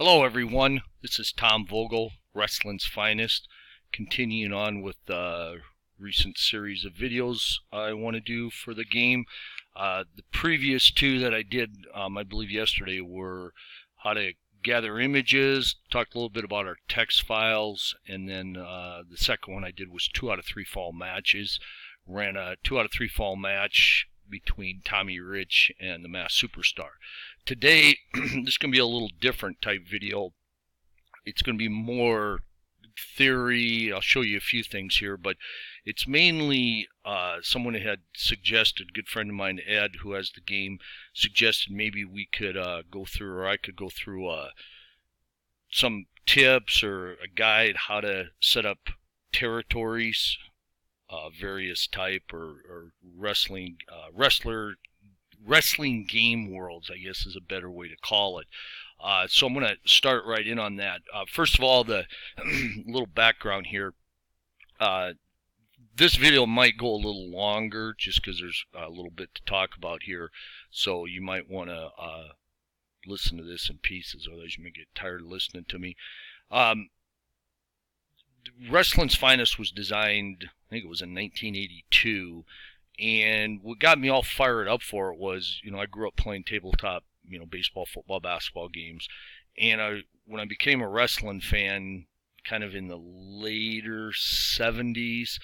Hello everyone, this is Tom Vogel, Wrestling's Finest, continuing on with the recent series of videos I want to do for the game. The previous two that I did, I believe yesterday, were how to gather images, talked a little bit about our text files, and then the second one I did was 2 out of 3 fall matches. Ran a 2 out of 3 fall match between Tommy Rich and the Masked Superstar. Today, this is going to be a little different type video. It's going to be more theory. I'll show you a few things here, but it's mainly someone had suggested, a good friend of mine, Ed, who has the game, suggested maybe we could go through, or I could go through some tips or a guide how to set up territories, various type or wrestling wrestling game worlds, I guess is a better way to call it. So I'm going to start right in on that. First of all, the little background here. This video might go a little longer just because there's a little bit to talk about here. So you might want to listen to this in pieces, otherwise you may get tired of listening to me. Wrestling's Finest was designed, I think it was in 1982. And what got me all fired up for it was, I grew up playing tabletop, baseball, football, basketball games. And when I became a wrestling fan, kind of in the later 70s,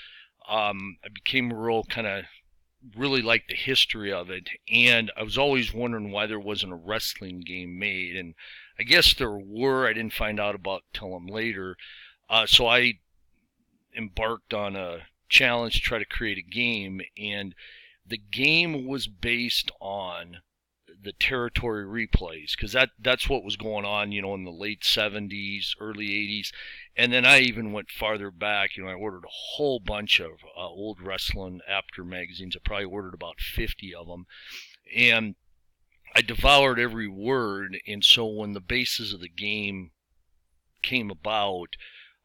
I became really liked the history of it. And I was always wondering why there wasn't a wrestling game made. And I guess there were. I didn't find out about till them later. So I embarked on a challenge to try to create a game, and the game was based on the territory replays, because that's what was going on, in the late 70s, early 80s. And then I even went farther back. I ordered a whole bunch of old wrestling after magazines. I probably ordered about 50 of them, and I devoured every word. And so when the basis of the game came about,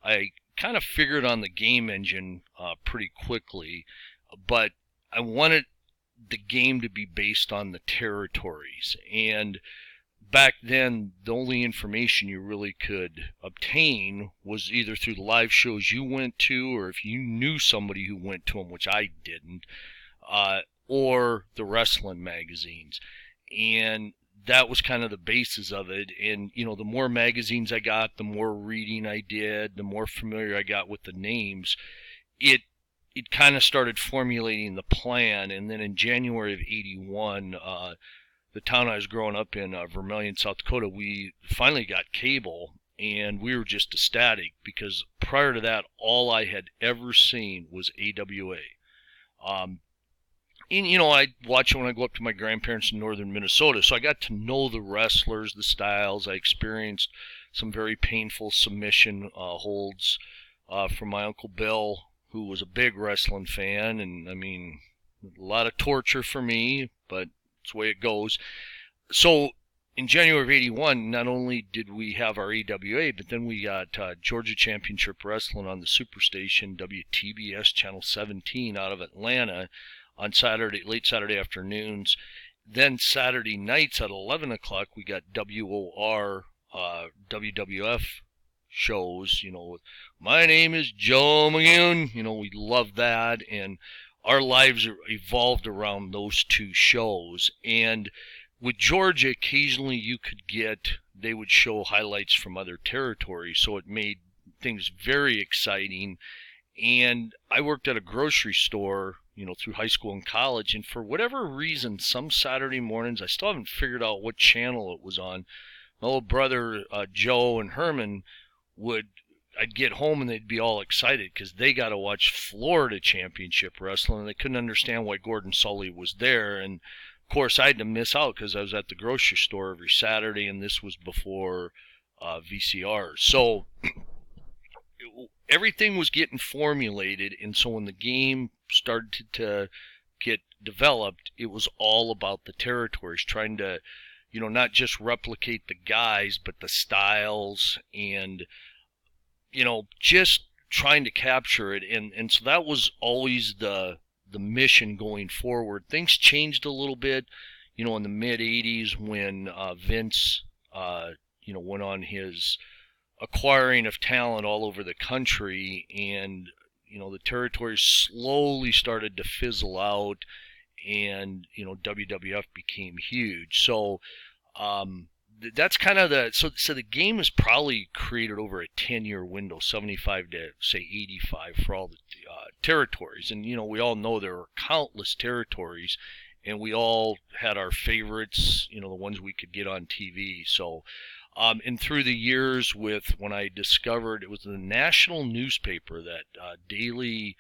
I kind of figured on the game engine pretty quickly, but I wanted the game to be based on the territories. And back then, the only information you really could obtain was either through the live shows you went to, or if you knew somebody who went to them, which I didn't, or the wrestling magazines. And that was kind of the basis of it. And the more magazines I got, the more reading I did, the more familiar I got with the names. It kind of started formulating the plan. And then in January of 81, the town I was growing up in, Vermillion, South Dakota, we finally got cable, and we were just ecstatic, because prior to that, all I had ever seen was AWA. And, I watch it when I go up to my grandparents in northern Minnesota. So I got to know the wrestlers, the styles. I experienced some very painful submission holds from my Uncle Bill, who was a big wrestling fan. And, a lot of torture for me, but it's the way it goes. So in January of 81, not only did we have our AWA, but then we got Georgia Championship Wrestling on the Superstation, WTBS Channel 17 out of Atlanta, on late Saturday afternoons. Then Saturday nights at 11 o'clock, we got WOR, WWF shows, My Name is Joe McGoon. We love that. And our lives evolved around those two shows. And with Georgia, occasionally they would show highlights from other territories. So it made things very exciting. And I worked at a grocery store, through high school and college, and for whatever reason, some Saturday mornings, I still haven't figured out what channel it was on. My old brother, Joe and Herman, I'd get home and they'd be all excited because they got to watch Florida Championship Wrestling, and they couldn't understand why Gordon Sully was there. And of course, I had to miss out because I was at the grocery store every Saturday, and this was before VCR. So everything was getting formulated, and so when the game started to get developed, it was all about the territories, trying to, not just replicate the guys, but the styles, and, just trying to capture it. And so that was always the mission going forward. Things changed a little bit, in the mid-'80s when Vince, went on his acquiring of talent all over the country, and the territories slowly started to fizzle out, and WWF became huge. So that's kind of so the game is probably created over a 10-year window, 75 to say 85 for all the territories. And we all know there are countless territories, and we all had our favorites, the ones we could get on TV. So and through the years, when I discovered it was the national newspaper, that daily,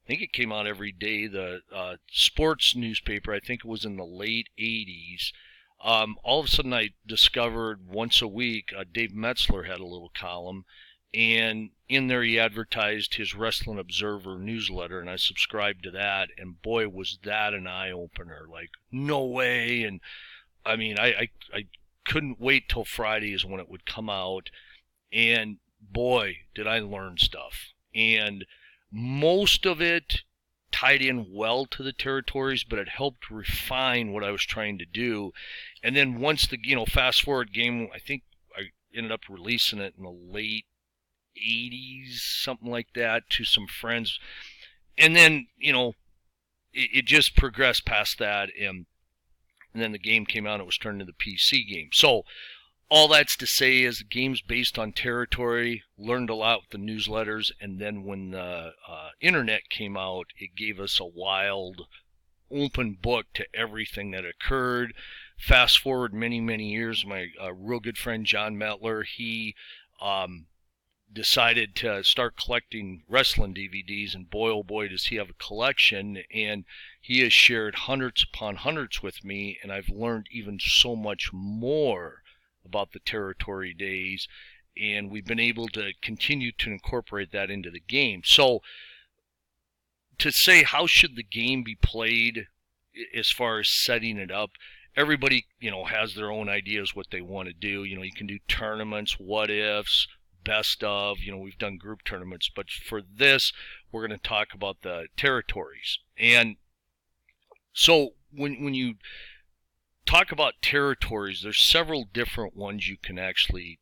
I think it came out every day, the sports newspaper, I think it was in the late 80s. All of a sudden I discovered once a week, Dave Metzler had a little column, and in there he advertised his Wrestling Observer newsletter, and I subscribed to that, and boy, was that an eye-opener. Like, no way. And I mean, I couldn't wait till Fridays when it would come out, and boy, did I learn stuff. And most of it tied in well to the territories, but it helped refine what I was trying to do. And then once the fast forward game, I think I ended up releasing it in the late 80s, something like that, to some friends. And then it just progressed past that, and then the game came out and it was turned into the PC game. So all that's to say is the game's based on territory, learned a lot with the newsletters, and then when the internet came out, it gave us a wild open book to everything that occurred. Fast forward many, many years, my real good friend John Metler, he decided to start collecting wrestling DVDs, and boy, oh boy, does he have a collection. And he has shared hundreds upon hundreds with me, and I've learned even so much more about the territory days, and we've been able to continue to incorporate that into the game. So to say how should the game be played as far as setting it up, everybody has their own ideas what they want to do. You can do tournaments, what ifs, best of, we've done group tournaments, but for this we're going to talk about the territories. And so when you talk about territories, there's several different ones you can actually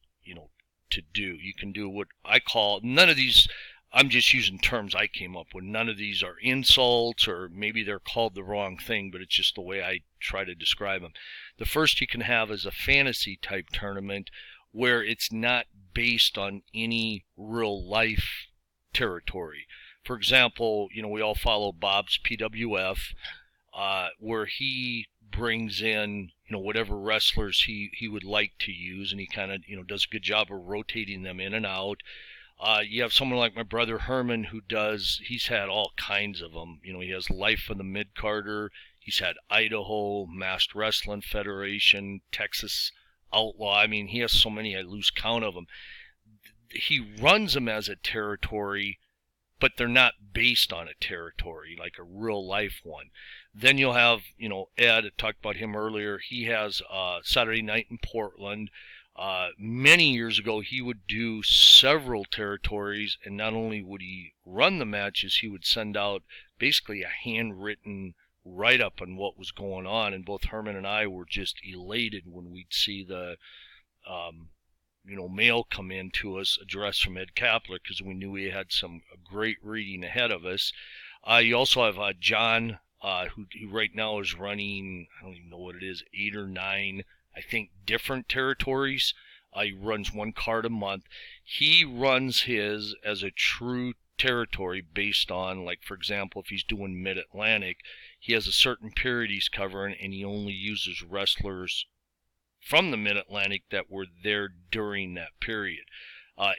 to do. You can do what I call, none of these, I'm just using terms I came up with, none of these are insults, or maybe they're called the wrong thing, but it's just the way I try to describe them. The first you can have is a fantasy type tournament, where it's not based on any real life territory. For example, we all follow Bob's PWF, where he brings in whatever wrestlers he would like to use, and he kind of does a good job of rotating them in and out. You have someone like my brother Herman, he's had all kinds of them. He has Life of the Mid-Carter, he's had Idaho, Masked Wrestling Federation, Texas Outlaw. I mean, he has so many I lose count of them. He runs them as a territory, but they're not based on a territory like a real life one. Then you'll have, Ed, I talked about him earlier. He has Saturday Night in Portland. Many years ago, he would do several territories, and not only would he run the matches, he would send out basically a handwritten write-up on what was going on, and both Herman and I were just elated when we'd see the mail come in to us addressed from Ed Kapler, because we knew we had some great reading ahead of us. You also have John, who right now is running, I don't even know what it is, 8 or 9, I think, different territories. He runs one card a month. He runs his as a true territory based on, like, for example, if he's doing Mid-Atlantic, he has a certain period he's covering, and he only uses wrestlers from the Mid-Atlantic that were there during that period.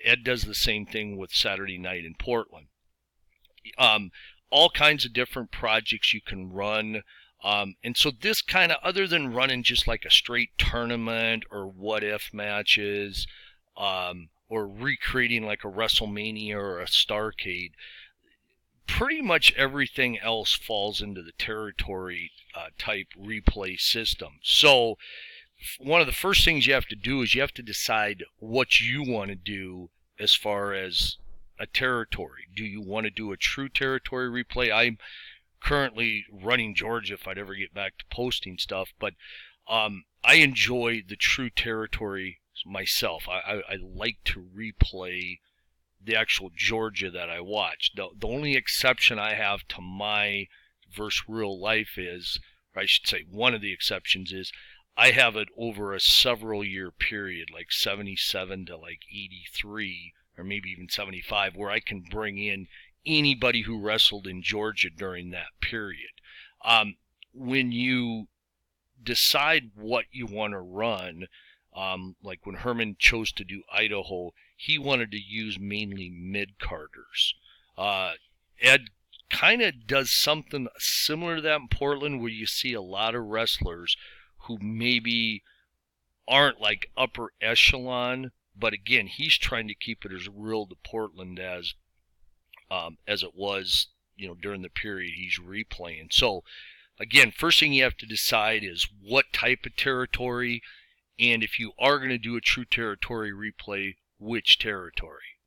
Ed does the same thing with Saturday Night in Portland. All kinds of different projects you can run. And so this kind of, other than running just like a straight tournament or what-if matches, or recreating like a WrestleMania or a Starrcade, pretty much everything else falls into the territory type replay system. So one of the first things you have to do is you have to decide what you want to do as far as a territory. Do you want to do a true territory replay? I'm currently running Georgia if I'd ever get back to posting stuff, but I enjoy the true territory myself. I like to replay the actual Georgia that I watched. The only exception I have to my versus real life is, or I should say one of the exceptions is, I have it over a several year period, like 77 to like 83, or maybe even 75, where I can bring in anybody who wrestled in Georgia during that period. When you decide what you want to run, like when Herman chose to do Idaho, he wanted to use mainly mid-carders. Ed kind of does something similar to that in Portland, where you see a lot of wrestlers who maybe aren't like upper echelon, but again, he's trying to keep it as real to Portland as it was, during the period he's replaying. So again, first thing you have to decide is what type of territory, and if you are going to do a true territory replay, which territory.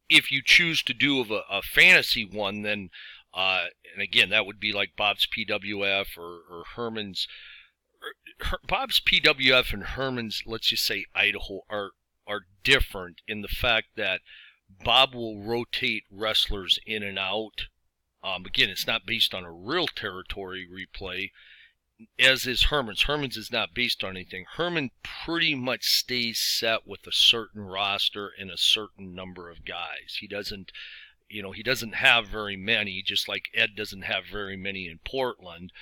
If you choose to do a fantasy one, then, and again, that would be like Bob's PWF or Herman's. Bob's PWF and Herman's, let's just say Idaho, are different in the fact that Bob will rotate wrestlers in and out. Again, it's not based on a real territory replay, as is Herman's. Herman's is not based on anything. Herman pretty much stays set with a certain roster and a certain number of guys. He doesn't have very many, just like Ed doesn't have very many in Portland,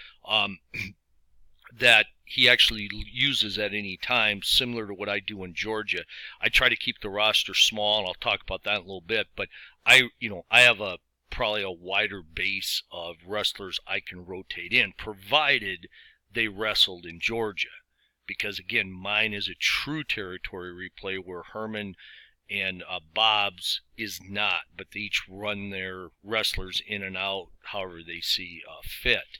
that he actually uses at any time, similar to what I do in Georgia. I try to keep the roster small, and I'll talk about that in a little bit, but I have probably a wider base of wrestlers I can rotate in, provided they wrestled in Georgia. Because again, mine is a true territory replay, where Herman and Bob's is not, but they each run their wrestlers in and out however they see fit.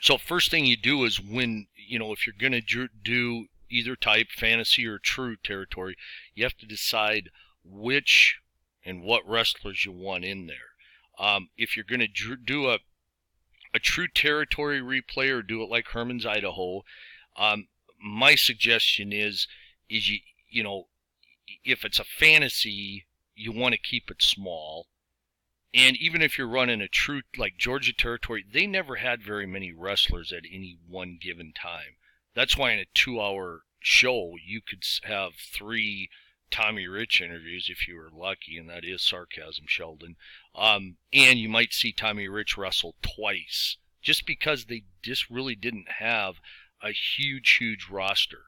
So first thing you do is, when, if you're going to do either type, fantasy or true territory, you have to decide which and what wrestlers you want in there. If you're going to do a true territory replay, or do it like Herman's Idaho, my suggestion is if it's a fantasy, you want to keep it small. And even if you're running a true, like Georgia territory, they never had very many wrestlers at any one given time. That's why in a 2-hour show, you could have 3 Tommy Rich interviews if you were lucky, and that is sarcasm, Sheldon. And you might see Tommy Rich wrestle twice, just because they just really didn't have a huge roster.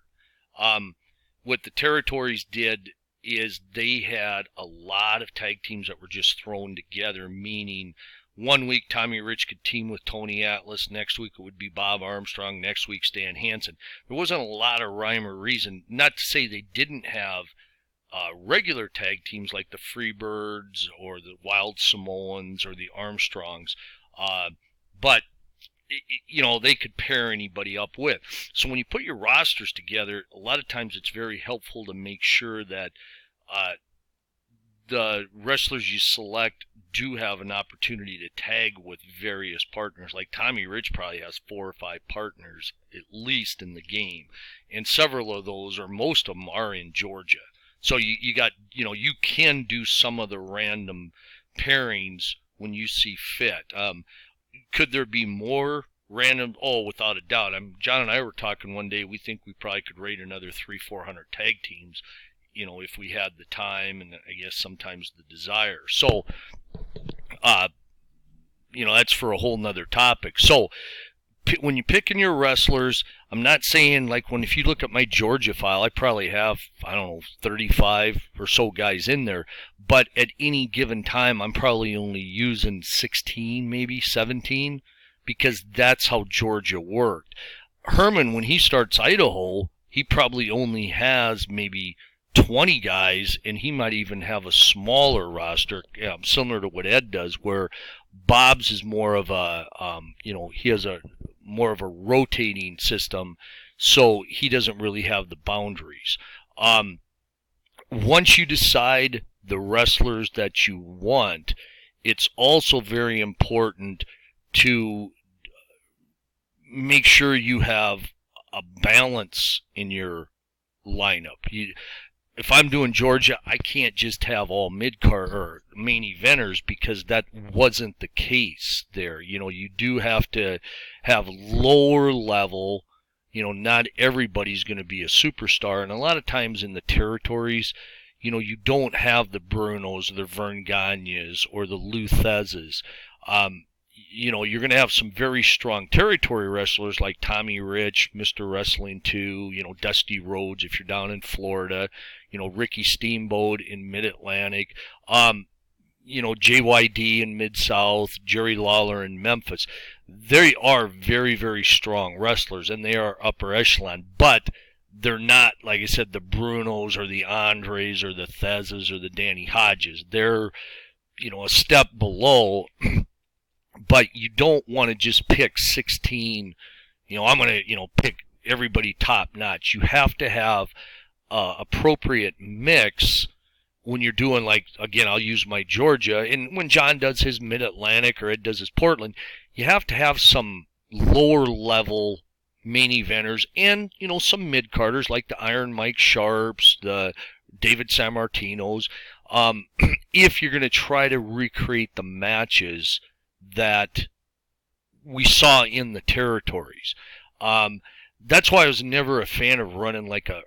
What the territories did is they had a lot of tag teams that were just thrown together, meaning one week Tommy Rich could team with Tony Atlas, next week it would be Bob Armstrong, next week Stan Hansen. There wasn't a lot of rhyme or reason, not to say they didn't have regular tag teams like the Freebirds or the Wild Samoans or the Armstrongs, but they could pair anybody up with. So when you put your rosters together, a lot of times it's very helpful to make sure that the wrestlers you select do have an opportunity to tag with various partners. Like Tommy Rich probably has 4 or 5 partners at least in the game, and several of those, or most of them, are in Georgia. So you can do some of the random pairings when you see fit. Could there be more random? Oh, without a doubt. John and I were talking one day. We think we probably could rate another 300-400 tag teams, if we had the time and I guess sometimes the desire. So, that's for a whole nother topic. So, when you're picking your wrestlers, I'm not saying, like, if you look at my Georgia file, I probably have, 35 or so guys in there, but at any given time, I'm probably only using 16, maybe 17, because that's how Georgia worked. Herman, when he starts Idaho, he probably only has maybe 20 guys, and he might even have a smaller roster, similar to what Ed does, where Bob's is more of a, he has more of a rotating system, so he doesn't really have the boundaries. Once you decide the wrestlers that you want, it's also very important to make sure you have a balance in your lineup. If I'm doing Georgia, I can't just have all mid-card or main eventers, because that wasn't the case there. You do have to have lower level. Not everybody's going to be a superstar, and a lot of times in the territories, you don't have the Brunos or the Vern Gagnes or the Luthezes. You're going to have some very strong territory wrestlers like Tommy Rich, Mr. Wrestling 2, Dusty Rhodes if you're down in Florida, Ricky Steamboat in Mid-Atlantic, JYD in Mid-South, Jerry Lawler in Memphis. They are very, very strong wrestlers, and they are upper echelon, but they're not, like I said, the Brunos or the Andres or the Thezes or the Danny Hodges. They're, a step below, but you don't want to just pick 16, I'm going to, pick everybody top notch. You have to have appropriate mix when you're doing, like, again, I'll use my Georgia, and when John does his Mid-Atlantic or Ed does his Portland, you have to have some lower level main eventers and, some mid-carders like the Iron Mike Sharps, the David Sammartinos, if you're going to try to recreate the matches that we saw in the territories. That's why I was never a fan of running like a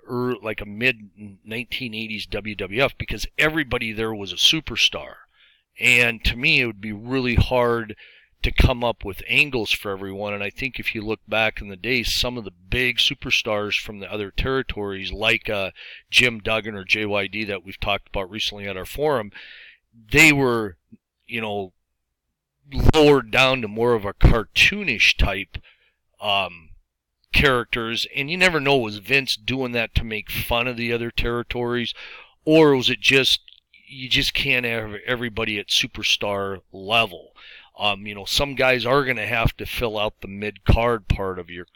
mid-1980s WWF, because everybody there was a superstar. And to me, it would be really hard to come up with angles for everyone. And I think if you look back in the day, some of the big superstars from the other territories, like Jim Duggan or JYD that we've talked about recently at our forum, they were, lowered down to more of a cartoonish type characters, and you never know, was Vince doing that to make fun of the other territories, or was it just, you just can't have everybody at superstar level. Some guys are going to have to fill out the mid-card part of your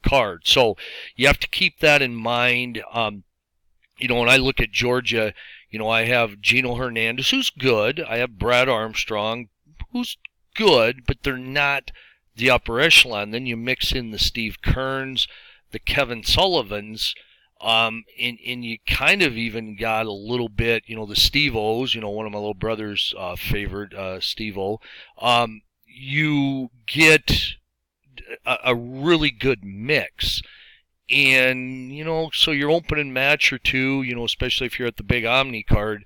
card. So you have to keep that in mind. When I look at Georgia, I have Gino Hernandez, who's good. I have Brad Armstrong, who's good, but they're not the upper echelon. Then you mix in the Steve Kearns, the Kevin Sullivans, and you kind of even got a little bit, the Steve-O's, one of my little brother's favorite, Steve-O. You get a really good mix. And, so your opening match or two, especially if you're at the big Omni card,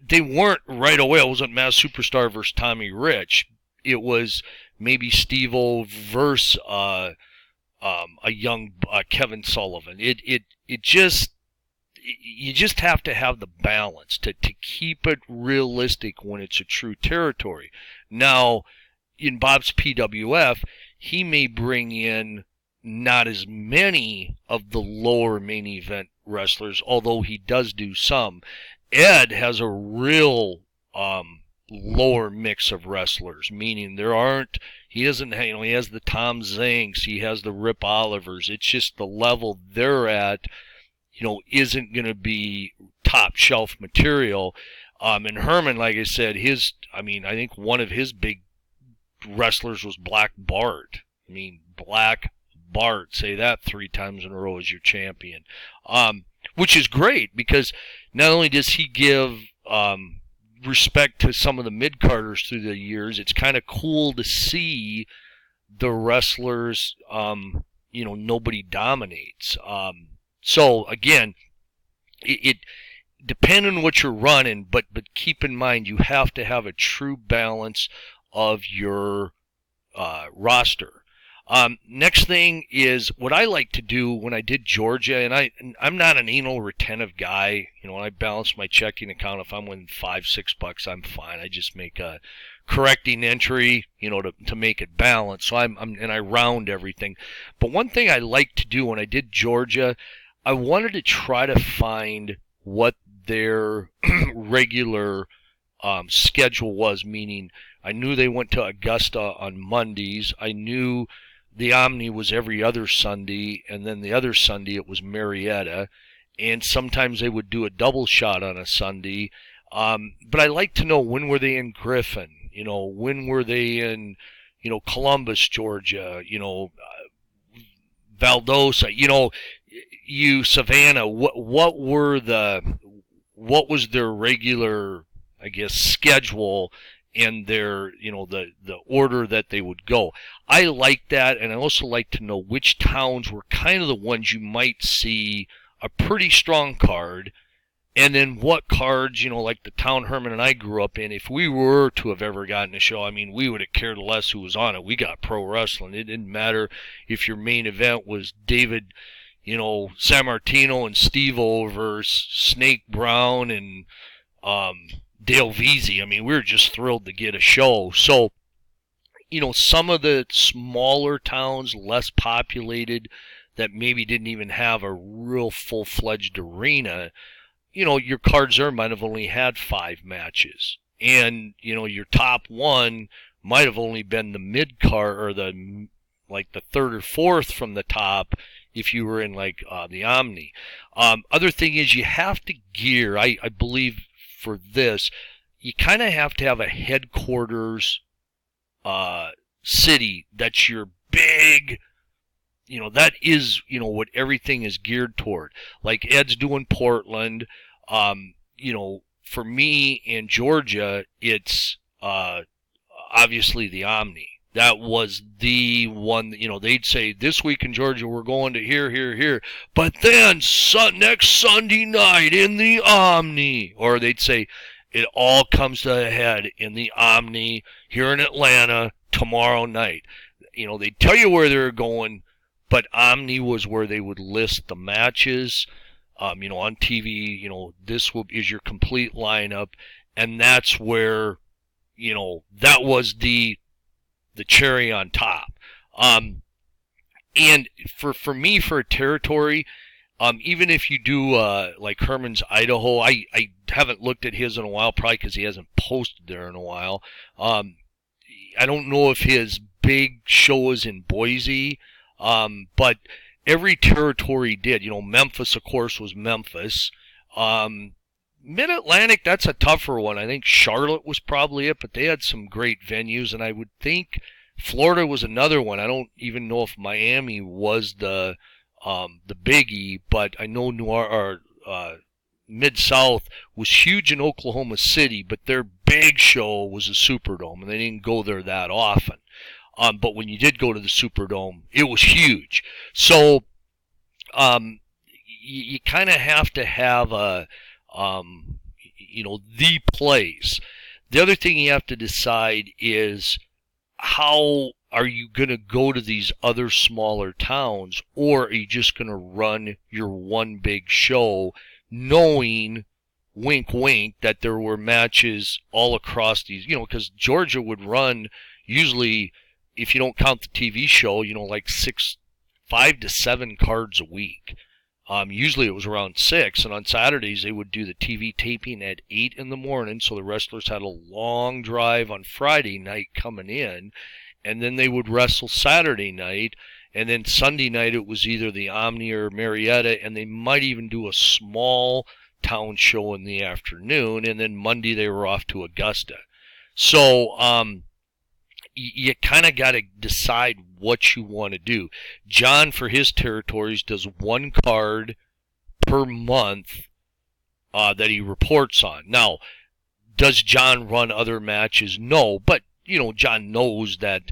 they weren't right away. It wasn't Mass Superstar versus Tommy Rich. It was maybe Steve-O versus a young Kevin Sullivan. You just have to have the balance to keep it realistic when it's a true territory. Now, in Bob's PWF, he may bring in not as many of the lower main event wrestlers, although he does do some. Ed has a real lower mix of wrestlers, meaning he doesn't, he has the Tom Zanks, he has the Rip Olivers. It's just the level they're at, isn't going to be top shelf material. And Herman, like I said, I think one of his big wrestlers was Black Bart. Black Bart, say that 3 times in a row as your champion. Which is great, because not only does he give respect to some of the mid-carders through the years, it's kind of cool to see the wrestlers, nobody dominates. So, again, it depending on what you're running, but keep in mind you have to have a true balance of your roster. Next thing is what I like to do when I did Georgia, and I'm not an anal retentive guy. When I balance my checking account, if I'm winning $5-6, I'm fine. I just make a correcting entry, to make it balance. So and I round everything. But one thing I like to do when I did Georgia, I wanted to try to find what their regular schedule was, meaning I knew they went to Augusta on Mondays. I knew the Omni was every other Sunday, and then the other Sunday it was Marietta, and sometimes they would do a double shot on a Sunday. But I like to know, when were they in Griffin? When were they in, Columbus, Georgia? Valdosta? you, Savannah, what was their regular, I guess, schedule and their, the order that they would go. I like that, and I also like to know which towns were kind of the ones you might see a pretty strong card, and then what cards, like the town Herman and I grew up in, if we were to have ever gotten a show, I mean, we would have cared less who was on it. We got pro wrestling. It didn't matter if your main event was David, San Martino and Steve-O versus Snake Brown and Dale Veazey. I mean, we were just thrilled to get a show. So, some of the smaller towns, less populated, that maybe didn't even have a real full-fledged arena, your cards there might have only had 5 matches. And, your top one might have only been the mid card or the third or fourth from the top if you were in the Omni. Other thing is you have to gear, I believe for this, you kind of have to have a headquarters city that's your big, that is, what everything is geared toward. Like Ed's doing Portland. For me in Georgia, it's obviously the Omni. That was the one, they'd say, this week in Georgia, we're going to here, here, here. But then next Sunday night in the Omni. Or they'd say, it all comes to a head in the Omni here in Atlanta tomorrow night. They'd tell you where they're going, but Omni was where they would list the matches. On TV, this is your complete lineup, and that's where, that was the cherry on top. And for me, for a territory, even if you do like Herman's Idaho, I haven't looked at his in a while, probably because he hasn't posted there in a while. I don't know if his big show is in Boise, but every territory did. Memphis, of course, was Memphis. Mid-Atlantic, that's a tougher one. I think Charlotte was probably it, but they had some great venues, and I would think Florida was another one. I don't even know if Miami was the biggie, but I know Mid-South was huge in Oklahoma City, but their big show was the Superdome, and they didn't go there that often. But when you did go to the Superdome, it was huge. So you kind of have to have the place. The other thing you have to decide is how are you going to go to these other smaller towns, or are you just going to run your one big show knowing, wink, wink, that there were matches all across these, because Georgia would run usually, if you don't count the TV show, like 5 to 7 cards a week. Usually it was around 6, and on Saturdays they would do the TV taping at 8 in the morning, so the wrestlers had a long drive on Friday night coming in, and then they would wrestle Saturday night, and then Sunday night it was either the Omni or Marietta, and they might even do a small town show in the afternoon, and then Monday they were off to Augusta. So, you kind of got to decide what you want to do. John, for his territories, does 1 card per month that he reports on. Now, does John run other matches? No, but, John knows that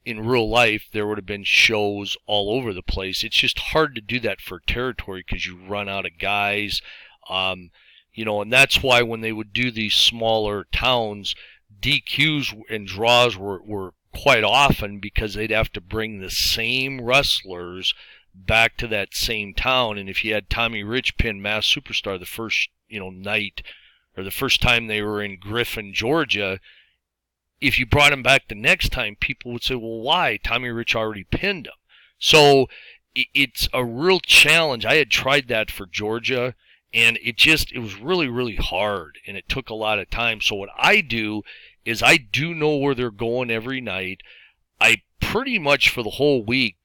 in real life there would have been shows all over the place. It's just hard to do that for territory because you run out of guys. And that's why when they would do these smaller towns, DQs and draws were quite often because they'd have to bring the same wrestlers back to that same town. And if you had Tommy Rich pin Mass Superstar the first night, or the first time they were in Griffin, Georgia, if you brought him back the next time, people would say, well, why? Tommy Rich already pinned him. So it's a real challenge. I had tried that for Georgia, and it was really, really hard, and it took a lot of time. So what I do is I do know where they're going every night. I pretty much for the whole week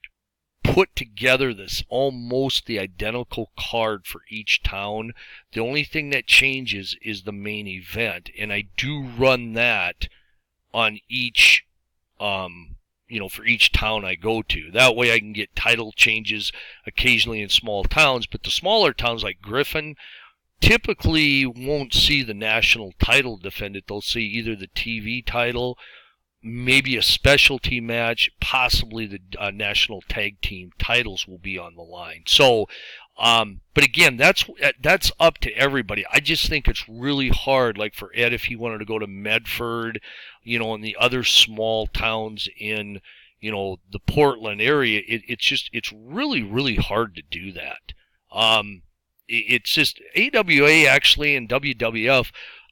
put together this almost the identical card for each town. The only thing that changes is the main event, and I do run that on each for each town I go to. That way I can get title changes occasionally in small towns, but the smaller towns like Griffin typically won't see the national title defended. They'll see either the TV title, maybe a specialty match, possibly the national tag team titles will be on the line. So, but again, that's up to everybody. I just think it's really hard, like for Ed, if he wanted to go to Medford, and the other small towns in, the Portland area, it's really, really hard to do that. It's just AWA actually and WWF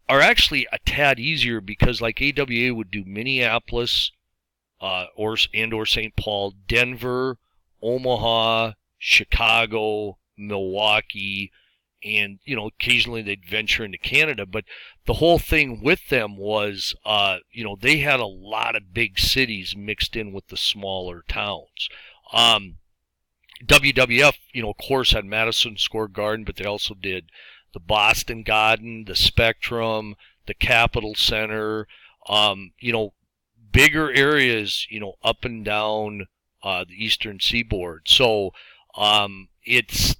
are actually a tad easier because like AWA would do Minneapolis or St. Paul, Denver, Omaha, Chicago, Milwaukee, and occasionally they'd venture into Canada. But the whole thing with them was they had a lot of big cities mixed in with the smaller towns. WWF, of course, had Madison Square Garden, but they also did the Boston Garden, the Spectrum, the Capitol Center, bigger areas, up and down the Eastern Seaboard. So it's,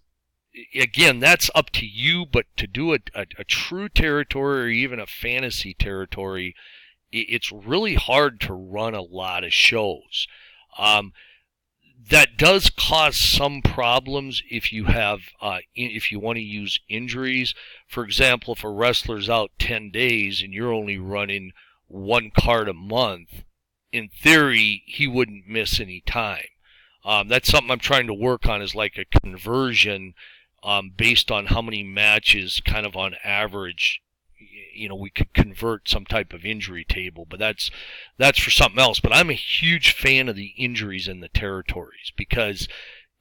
again, that's up to you, but to do a true territory or even a fantasy territory, it's really hard to run a lot of shows. That does cause some problems if you have, if you want to use injuries. For example, if a wrestler's out 10 days and you're only running one card a month, in theory, he wouldn't miss any time. That's something I'm trying to work on, is like a conversion based on how many matches kind of on average we could convert some type of injury table, but that's for something else. But I'm a huge fan of the injuries in the territories because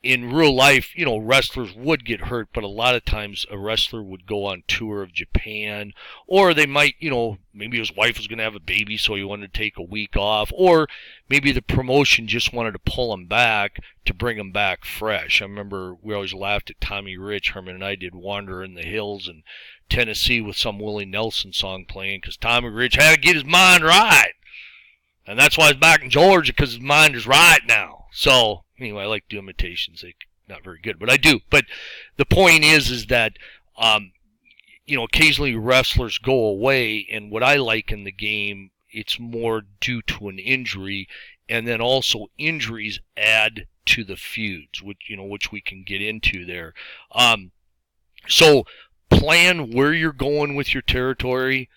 in real life, wrestlers would get hurt, but a lot of times a wrestler would go on tour of Japan, or they might, maybe his wife was going to have a baby, so he wanted to take a week off, or maybe the promotion just wanted to pull him back to bring him back fresh. I remember we always laughed at Tommy Rich. Herman and I did Wander in the Hills and Tennessee with some Willie Nelson song playing because Tommy Rich had to get his mind right. And that's why he's back in Georgia, because his mind is right now. So, anyway, I like to do imitations. They're not very good, but I do. But the point is that, occasionally wrestlers go away, and what I like in the game, it's more due to an injury, and then also injuries add to the feuds, which we can get into there. So, plan where you're going with your territory,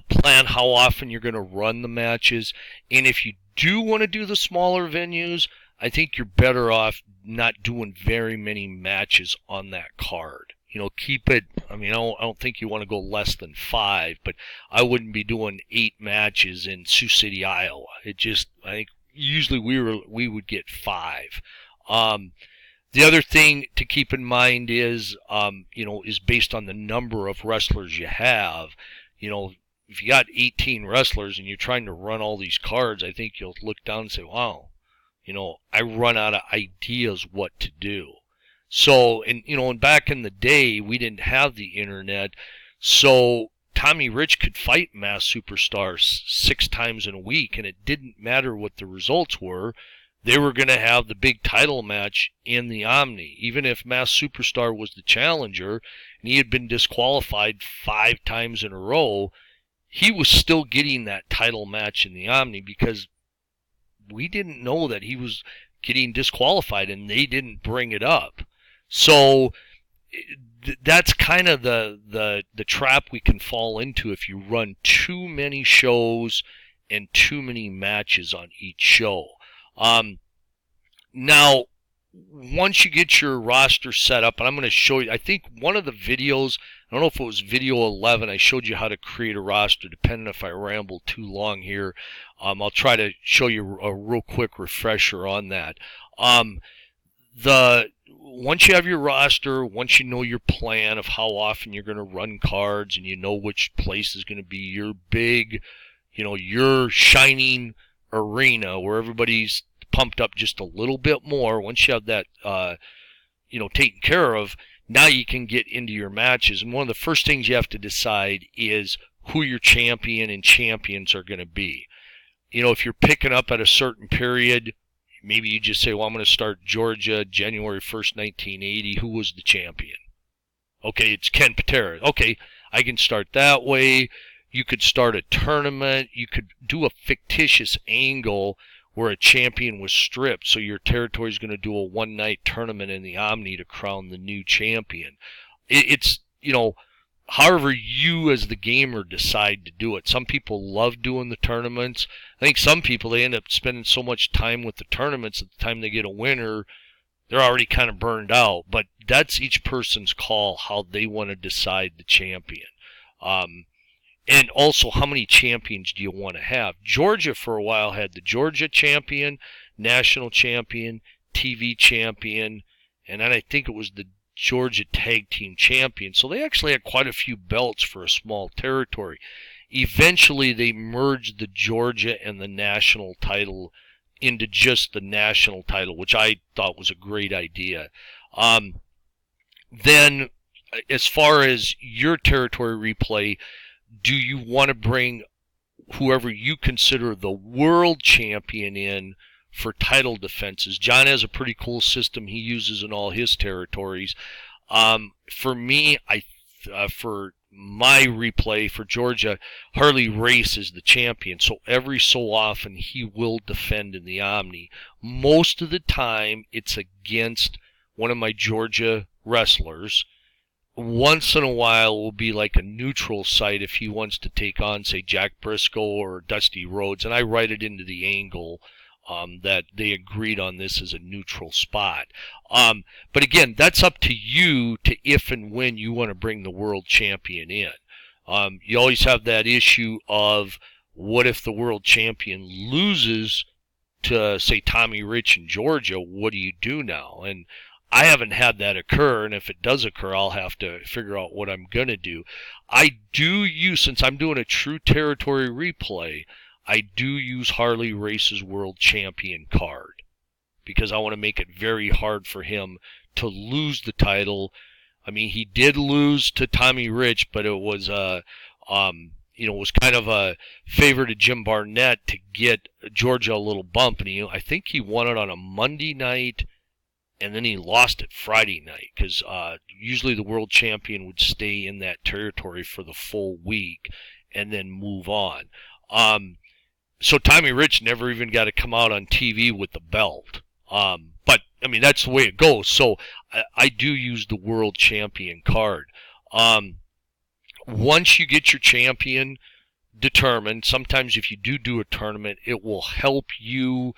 plan how often you're going to run the matches, and if you do want to do the smaller venues, I think you're better off not doing very many matches on that card. Keep it, I don't think you want to go less than 5, but I wouldn't be doing 8 matches in Sioux City, Iowa. I think usually we would get 5. The other thing to keep in mind is, is based on the number of wrestlers you have. If you got 18 wrestlers and you're trying to run all these cards, I think you'll look down and say, wow, I run out of ideas what to do. So, and back in the day, we didn't have the internet, so Tommy Rich could fight Mass Superstars 6 times in a week, and it didn't matter what the results were. They were going to have the big title match in the Omni. Even if Mass Superstar was the challenger and he had been disqualified 5 times in a row, he was still getting that title match in the Omni because we didn't know that he was getting disqualified and they didn't bring it up. So that's kind of the trap we can fall into if you run too many shows and too many matches on each show. Now, once you get your roster set up, and I'm going to show you, I think one of the videos, I don't know if it was video 11, I showed you how to create a roster, depending if I ramble too long here. I'll try to show you a real quick refresher on that. Once you have your roster, once you know your plan of how often you're going to run cards, and you know which place is going to be your big, your shining arena where everybody's pumped up just a little bit more, once you have that taken care of, now you can get into your matches. And one of the first things you have to decide is who your champion and champions are going to be. If you're picking up at a certain period, maybe you just say, well, I'm going to start Georgia January 1st, 1980. Who was the champion? Okay, it's Ken Patera. Okay, I can start that way. You could start a tournament. You could do a fictitious angle where a champion was stripped, so your territory is going to do a one-night tournament in the Omni to crown the new champion. It's, however you as the gamer decide to do it. Some people love doing the tournaments. I think some people, they end up spending so much time with the tournaments at the time they get a winner, they're already kind of burned out. But that's each person's call, how they want to decide the champion. And also, how many champions do you want to have? Georgia, for a while, had the Georgia champion, national champion, TV champion, and then I think it was the Georgia Tag Team Champion. So they actually had quite a few belts for a small territory. Eventually, they merged the Georgia and the national title into just the national title, which I thought was a great idea. Then, as far as your territory replay, do you want to bring whoever you consider the world champion in for title defenses? John has a pretty cool system he uses in all his territories. For me, for my replay for Georgia, Harley Race is the champion, so every so often he will defend in the Omni. Most of the time, it's against one of my Georgia wrestlers. Once in a while, it will be like a neutral site if he wants to take on, say, Jack Briscoe or Dusty Rhodes, and I write it into the angle that they agreed on this as a neutral spot. But again, that's up to you to if and when you want to bring the world champion in. You always have that issue of what if the world champion loses to, say, Tommy Rich in Georgia, what do you do now? And I haven't had that occur, and if it does occur, I'll have to figure out what I'm going to do. I do use, since I'm doing a true territory replay, I do use Harley Race's world champion card because I want to make it very hard for him to lose the title. I mean, he did lose to Tommy Rich, but it was it was kind of a favor to Jim Barnett to get Georgia a little bump, and I think he won it on a Monday night, and then he lost it Friday night because usually the world champion would stay in that territory for the full week and then move on. So Tommy Rich never even got to come out on TV with the belt. But, I mean, that's the way it goes. So I do use the world champion card. Once you get your champion determined, sometimes if you do a tournament, it will help you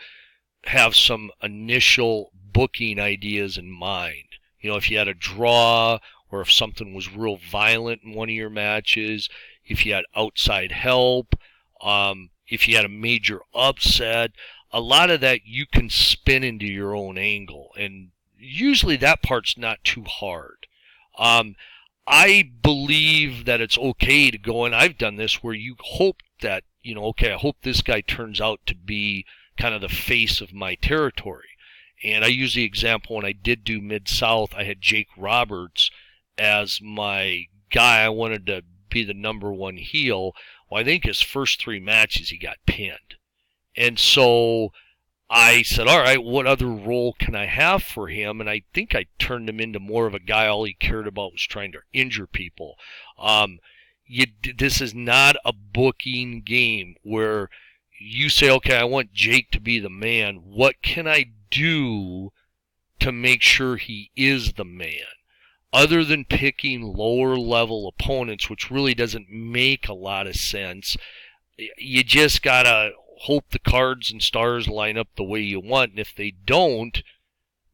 have some initial booking ideas in mind. If you had a draw or if something was real violent in one of your matches, if you had outside help, if you had a major upset, a lot of that you can spin into your own angle, and usually that part's not too hard. I believe that it's okay to go, and I've done this, where you hope that, okay, I hope this guy turns out to be kind of the face of my territory. And I use the example when I did do Mid-South, I had Jake Roberts as my guy. I wanted to be the number one heel. Well, I think his first 3 matches he got pinned. And so I said, all right, what other role can I have for him? And I think I turned him into more of a guy all he cared about was trying to injure people. This is not a booking game where you say, okay, I want Jake to be the man. What can I do to make sure he is the man? Other than picking lower level opponents, which really doesn't make a lot of sense, you just gotta hope the cards and stars line up the way you want. And if they don't,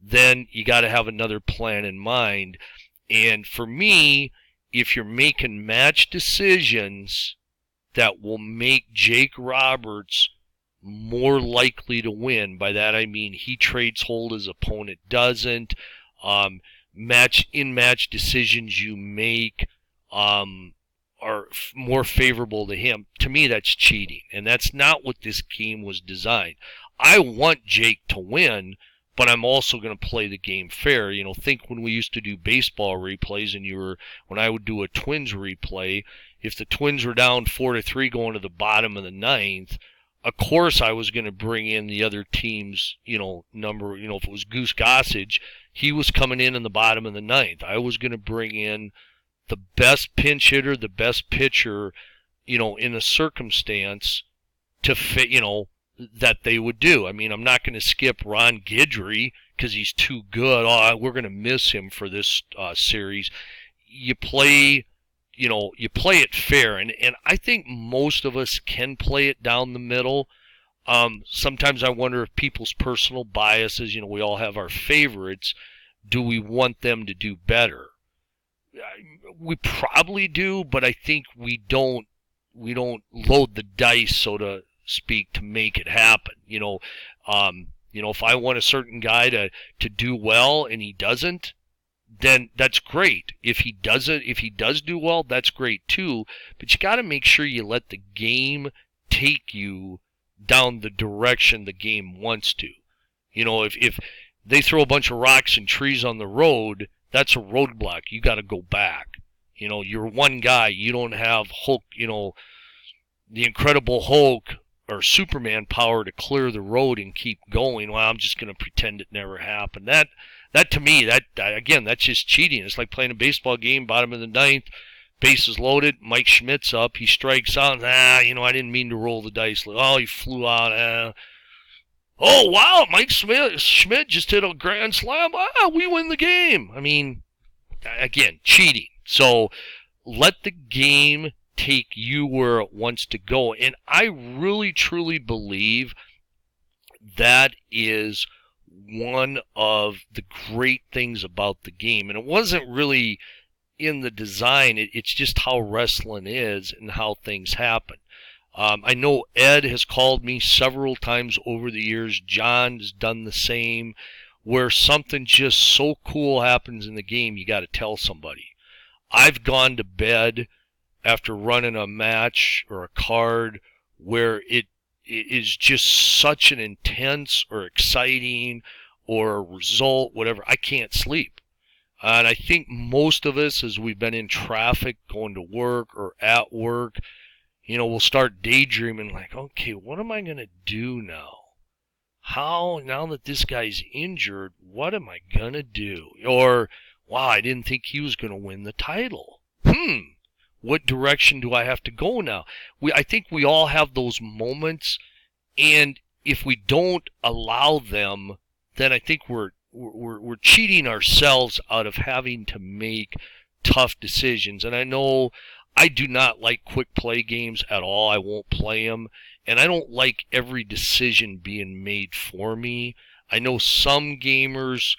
then you gotta have another plan in mind. And for me, if you're making match decisions that will make Jake Roberts more likely to win, by that I mean he trades hold, his opponent doesn't, match decisions you make are more favorable to him. To me, that's cheating, and that's not what this game was designed. I want Jake to win, but I'm also going to play the game fair. Think when we used to do baseball replays, and when I would do a Twins replay, if the Twins were down 4-3 going to the bottom of the 9th, of course I was going to bring in the other team's, number, if it was Goose Gossage, he was coming in the bottom of the ninth. I was going to bring in the best pinch hitter, the best pitcher, in a circumstance to fit, that they would do. I mean, I'm not going to skip Ron Guidry because he's too good. Oh, we're going to miss him for this series. You play it fair, and I think most of us can play it down the middle. Sometimes I wonder if people's personal biases, we all have our favorites. Do we want them to do better? We probably do, but I think we don't load the dice, so to speak, to make it happen. If I want a certain guy to do well and he doesn't, then that's great. If he does do well, that's great too. But you got to make sure you let the game take you down the direction the game wants to. If they throw a bunch of rocks and trees on the road, that's a roadblock. You got to go back. You're one guy. You don't have Hulk, the Incredible Hulk or Superman power to clear the road and keep going. Well, I'm just going to pretend it never happened. That to me, again, that's just cheating. It's like playing a baseball game, bottom of the ninth, bases loaded, Mike Schmidt's up, he strikes out, I didn't mean to roll the dice. Oh, he flew out. Oh, wow, Mike Schmidt just hit a grand slam. We win the game. I mean, again, cheating. So let the game take you where it wants to go. And I really, truly believe that is one of the great things about the game. And it wasn't really in the design. It's just how wrestling is and how things happen. I know Ed has called me several times over the years. John has done the same. Where something just so cool happens in the game, you got to tell somebody. I've gone to bed after running a match or a card where it is just such an intense or exciting or a result, whatever. I can't sleep. And I think most of us, as we've been in traffic going to work or at work, we'll start daydreaming like, okay, what am I going to do now? Now that this guy's injured, what am I going to do? Or, wow, I didn't think he was going to win the title. What direction do I have to go now? I think we all have those moments, and if we don't allow them, then I think we're cheating ourselves out of having to make tough decisions. And I know I do not like quick play games at all. I won't play them. And I don't like every decision being made for me. I know some gamers,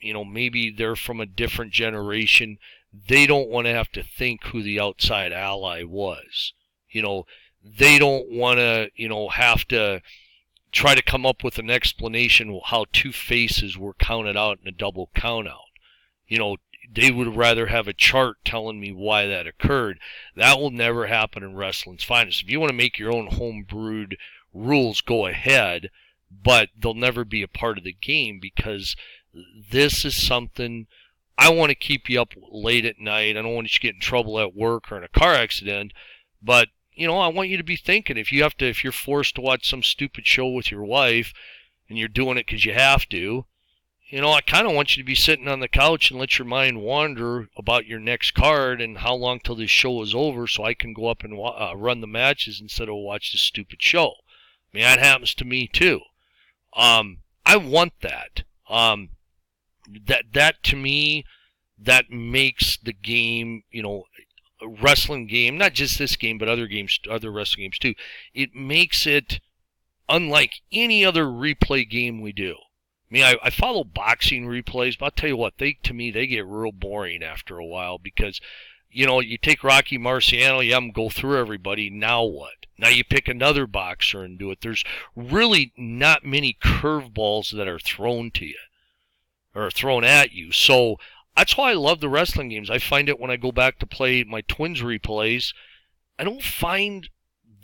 maybe they're from a different generation. They don't want to have to think who the outside ally was. They don't want to, have to try to come up with an explanation of how two faces were counted out in a double count out. They would rather have a chart telling me why that occurred. That will never happen in wrestling's finest. If you want to make your own home-brewed rules, go ahead, but they'll never be a part of the game because this is something I want to keep you up late at night. I don't want you to get in trouble at work or in a car accident, but I want you to be thinking if you're forced to watch some stupid show with your wife and you're doing it because you have to, I kind of want you to be sitting on the couch and let your mind wander about your next card and how long till this show is over so I can go up and run the matches instead of watch this stupid show. I mean, that happens to me too. I want that. That to me, that makes the game, a wrestling game, not just this game, but other games, other wrestling games too. It makes it unlike any other replay game we do. I mean, I follow boxing replays, but I'll tell you what, they get real boring after a while because, you take Rocky Marciano, you have him go through everybody, now what? Now you pick another boxer and do it. There's really not many curveballs that are thrown to you or thrown at you. So that's why I love the wrestling games. I find it when I go back to play my Twins replays, I don't find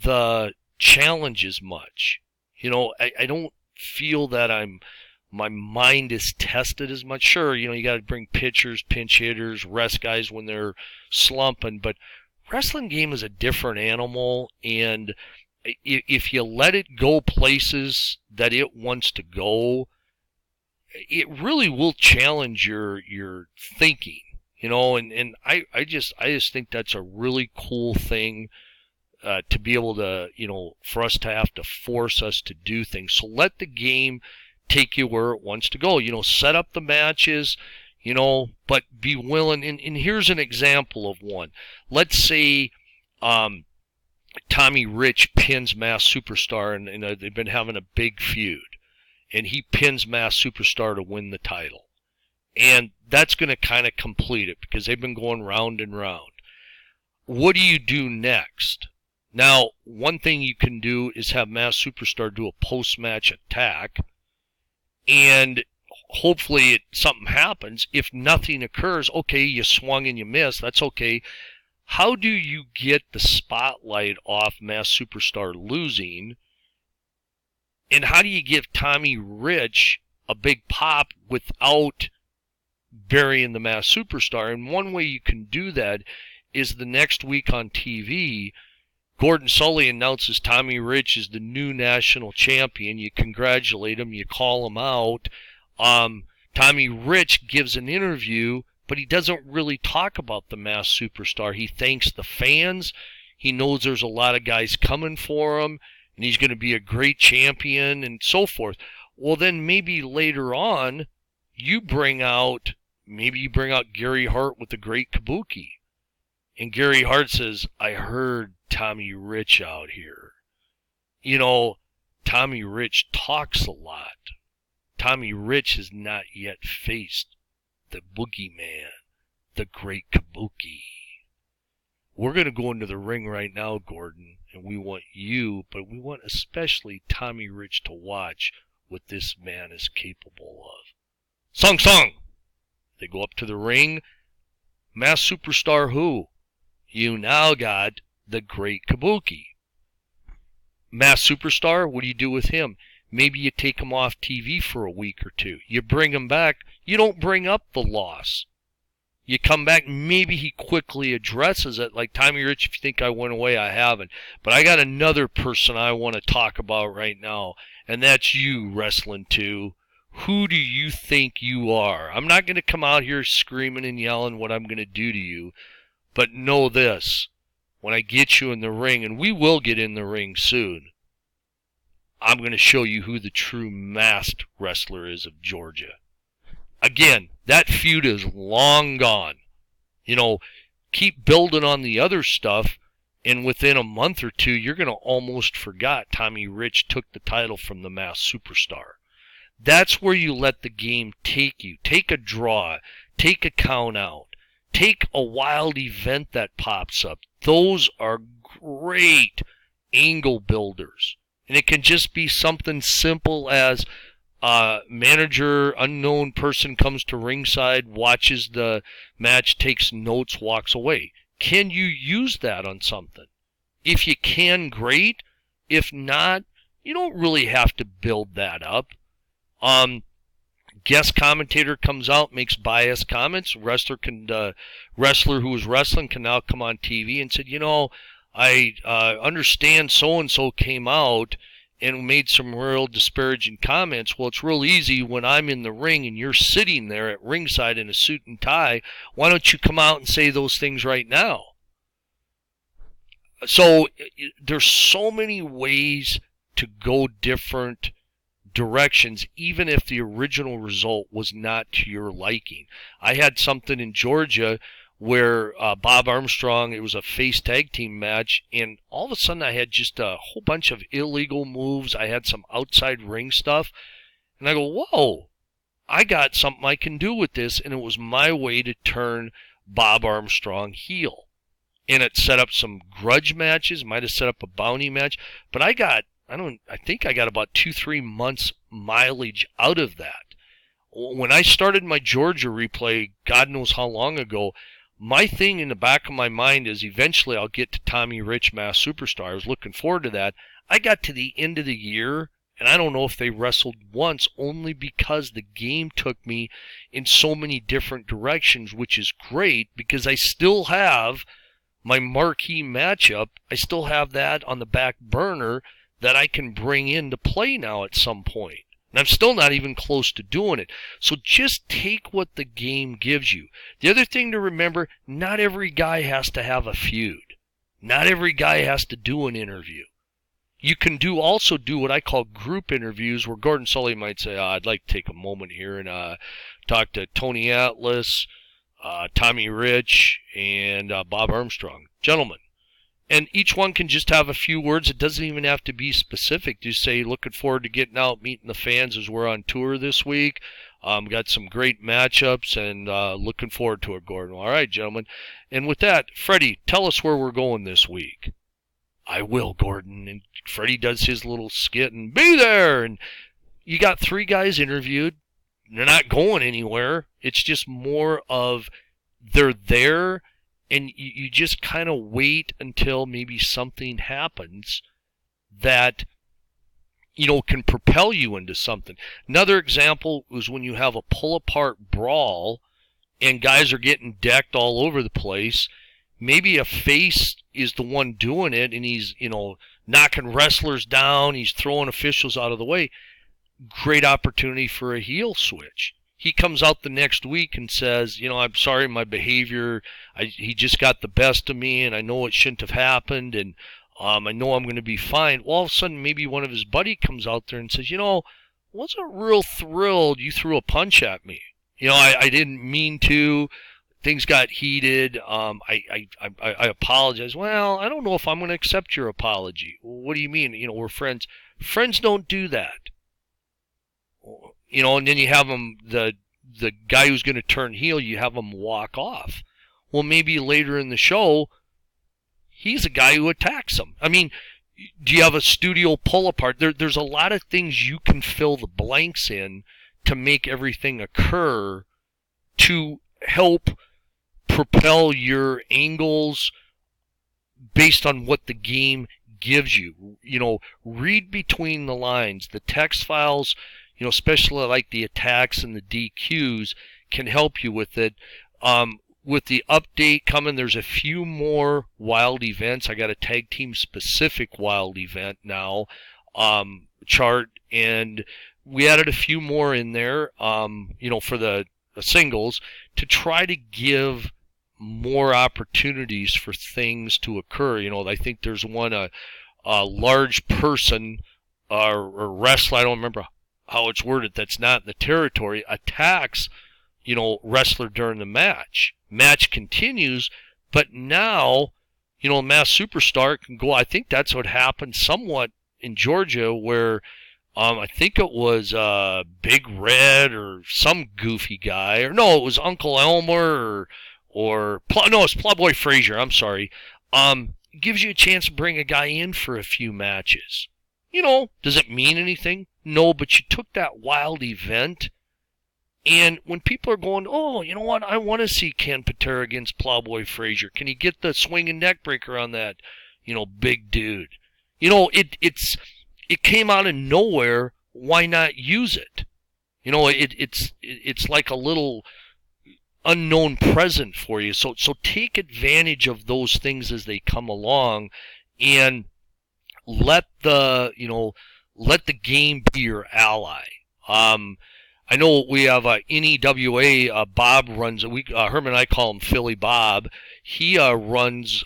the challenges much. I don't feel that my mind is tested as much. Sure, you got to bring pitchers, pinch hitters, rest guys when they're slumping, but wrestling game is a different animal, and if you let it go places that it wants to go, it really will challenge your thinking, and I just think that's a really cool thing, to be able to, for us to have to force us to do things. So let the game take you where it wants to go. Set up the matches, but be willing. And here's an example of one. Let's say Tommy Rich pins Mass Superstar, and they've been having a big feud, and he pins Mass Superstar to win the title. And that's going to kind of complete it because they've been going round and round. What do you do next? Now, one thing you can do is have Mass Superstar do a post-match attack, and hopefully something happens. If nothing occurs, okay, you swung and you missed, that's okay. How do you get the spotlight off Mass Superstar losing? And how do you give Tommy Rich a big pop without burying the Mass Superstar? And one way you can do that is the next week on TV, Gordon Sully announces Tommy Rich is the new national champion. You congratulate him, you call him out. Tommy Rich gives an interview, but he doesn't really talk about the Mass Superstar. He thanks the fans. He knows there's a lot of guys coming for him, and he's going to be a great champion and so forth. Well, then maybe later on, you bring out Gary Hart with the Great Kabuki. And Gary Hart says, I heard Tommy Rich out here. Tommy Rich talks a lot. Tommy Rich has not yet faced the boogeyman, the Great Kabuki. We're going to go into the ring right now, Gordon, and we want you, but we want especially Tommy Rich to watch what this man is capable of. Song song! They go up to the ring. Mass Superstar who? You now got the Great Kabuki. Mass Superstar, what do you do with him? Maybe you take him off TV for a week or two. You bring him back. You don't bring up the loss. You come back, maybe he quickly addresses it. Like, Tommy Rich, if you think I went away, I haven't. But I got another person I want to talk about right now, and that's you, Wrestling 2. Who do you think you are? I'm not going to come out here screaming and yelling what I'm going to do to you, but know this. When I get you in the ring, and we will get in the ring soon, I'm going to show you who the true masked wrestler is of Georgia. Again, that feud is long gone. Keep building on the other stuff, and within a month or two, you're going to almost forget Tommy Rich took the title from the Masked Superstar. That's where you let the game take you. Take a draw. Take a count out. Take a wild event that pops up. Those are great angle builders. And it can just be something simple as manager, unknown person comes to ringside, watches the match, takes notes, walks away. Can you use that on something? If you can, great. If not, you don't really have to build that up. Guest commentator comes out, makes biased comments. Wrestler who was wrestling can now come on TV and said, I understand so-and-so came out and made some real disparaging comments. Well, it's real easy when I'm in the ring and you're sitting there at ringside in a suit and tie. Why don't you come out and say those things right now? So there's so many ways to go different directions, even if the original result was not to your liking. I had something in Georgia where Bob Armstrong, it was a face tag team match, and all of a sudden I had just a whole bunch of illegal moves. I had some outside ring stuff, and I go, whoa, I got something I can do with this, and it was my way to turn Bob Armstrong heel. And it set up some grudge matches, might have set up a bounty match, but I think I got about 2-3 months mileage out of that. When I started my Georgia replay, God knows how long ago, my thing in the back of my mind is eventually I'll get to Tommy Rich, Masked Superstar. I was looking forward to that. I got to the end of the year, and I don't know if they wrestled once, only because the game took me in so many different directions, which is great because I still have my marquee matchup, I still have that on the back burner that I can bring into play now at some point. And I'm still not even close to doing it. So just take what the game gives you. The other thing to remember, not every guy has to have a feud. Not every guy has to do an interview. You can also do what I call group interviews, where Gordon Sully might say, I'd like to take a moment here and talk to Tony Atlas, Tommy Rich, and Bob Armstrong. Gentlemen. And each one can just have a few words. It doesn't even have to be specific. Just say, looking forward to getting out, meeting the fans as we're on tour this week. Got some great matchups and looking forward to it, Gordon. All right, gentlemen. And with that, Freddie, tell us where we're going this week. I will, Gordon. And Freddie does his little skit and be there. And you got 3 guys interviewed. They're not going anywhere. It's just more of they're there. And you just kind of wait until maybe something happens that, can propel you into something. Another example was when you have a pull-apart brawl and guys are getting decked all over the place. Maybe a face is the one doing it, and he's, knocking wrestlers down. He's throwing officials out of the way. Great opportunity for a heel switch. He comes out the next week and says, I'm sorry, my behavior, he just got the best of me, and I know it shouldn't have happened, and I know I'm going to be fine. Well, all of a sudden, maybe one of his buddy comes out there and says, wasn't real thrilled you threw a punch at me. I didn't mean to. Things got heated. I apologize. Well, I don't know if I'm going to accept your apology. What do you mean? We're friends. Friends don't do that. And then you have him, the guy who's going to turn heel, you have him walk off. Well, maybe later in the show, he's a guy who attacks him. I mean, do you have a studio pull apart? There's a lot of things you can fill the blanks in to make everything occur to help propel your angles based on what the game gives you. Read between the lines. The text files, especially like the attacks and the DQs, can help you with it. With the update coming, there's a few more wild events. I got a tag team specific wild event now, chart, and we added a few more in there, for the singles to try to give more opportunities for things to occur. I think there's one, a large person or wrestler, I don't remember how it's worded, that's not in the territory, attacks, wrestler during the match. Match continues, but now, Mass Superstar can go. I think that's what happened somewhat in Georgia, where I think it was Big Red or some goofy guy, or no, it was Uncle Elmer no, it's Plowboy Frazier, I'm sorry. Gives you a chance to bring a guy in for a few matches. Does it mean anything? No, but you took that wild event, and when people are going, oh, you know what, I want to see Ken Patera against Plowboy Frazier. Can he get the swinging neck breaker on that, big dude? It came out of nowhere. Why not use it? It's like a little unknown present for you. So take advantage of those things as they come along, and let the game be your ally. I know we have NEWA. Bob runs. Herman and I call him Philly Bob. He runs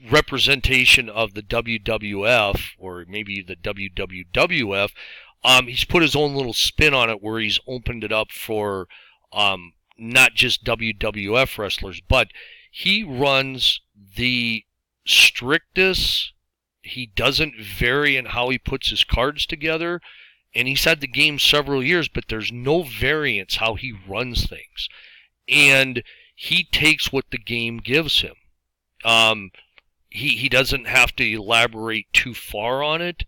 representation of the WWF, or maybe the WWWF. He's put his own little spin on it, where he's opened it up for not just WWF wrestlers, but he runs the strictest. He doesn't vary in how he puts his cards together, and he's had the game several years, but there's no variance how he runs things, and he takes what the game gives him. He doesn't have to elaborate too far on it,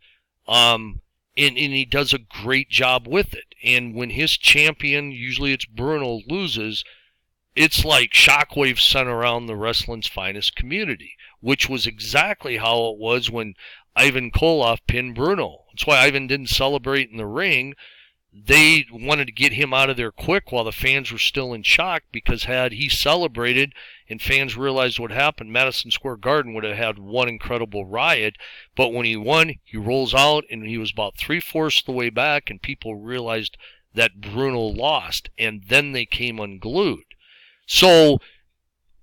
and he does a great job with it. And when his champion, usually it's Bruno, loses, it's like shockwaves sent around the wrestling's finest community, which was exactly how it was when Ivan Koloff pinned Bruno. That's why Ivan didn't celebrate in the ring. they wanted to get him out of there quick while the fans were still in shock, because had he celebrated and fans realized what happened, Madison Square Garden would have had one incredible riot. But when he won, he rolls out, and he was about 3/4 of the way back, and people realized that Bruno lost, and then they came unglued. So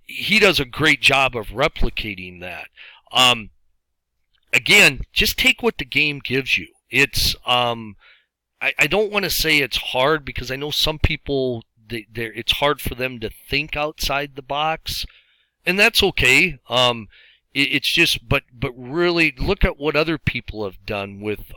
he does a great job of replicating that. Again, just take what the game gives you. It's I don't want to say it's hard, because I know some people, it's hard for them to think outside the box, and that's okay. It's just, but really look at what other people have done with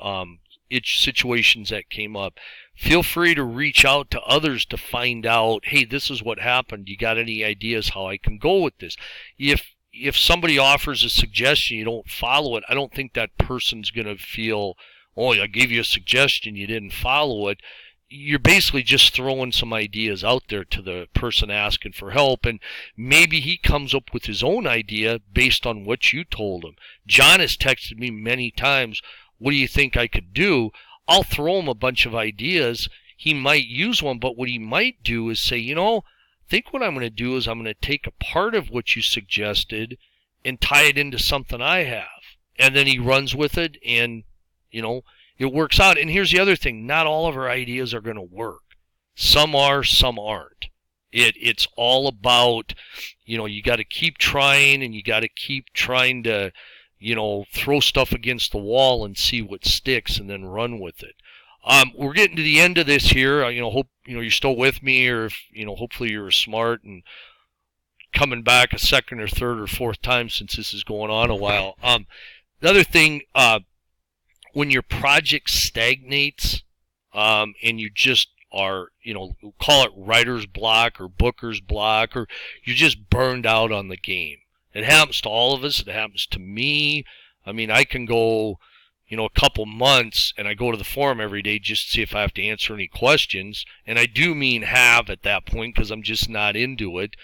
situations that came up. Feel free to reach out to others to find out, hey, this is what happened. You got any ideas how I can go with this? If somebody offers a suggestion, you don't follow it, I don't think that person's going to feel, oh, I gave you a suggestion, you didn't follow it. You're basically just throwing some ideas out there to the person asking for help, and maybe he comes up with his own idea based on what you told him. John has texted me many times, what do you think I could do? I'll throw him a bunch of ideas. He might use one, but what he might do is say, I think what I'm going to do is I'm going to take a part of what you suggested and tie it into something I have. And then he runs with it, and it works out. And here's the other thing. Not all of our ideas are going to work. Some are, some aren't. It's all about, you got to keep trying, and you got to keep trying to, throw stuff against the wall and see what sticks, and then run with it. We're getting to the end of this here. Hope, you're still with me, or if, hopefully you're smart and coming back a second or third or fourth time since this is going on a while. The other thing, when your project stagnates, and you just are, call it writer's block or booker's block, or you're just burned out on the game. It happens to all of us. It happens to me. I mean, I can go, a couple months, and I go to the forum every day just to see if I have to answer any questions. And I do mean have at that point, because I'm just not into it.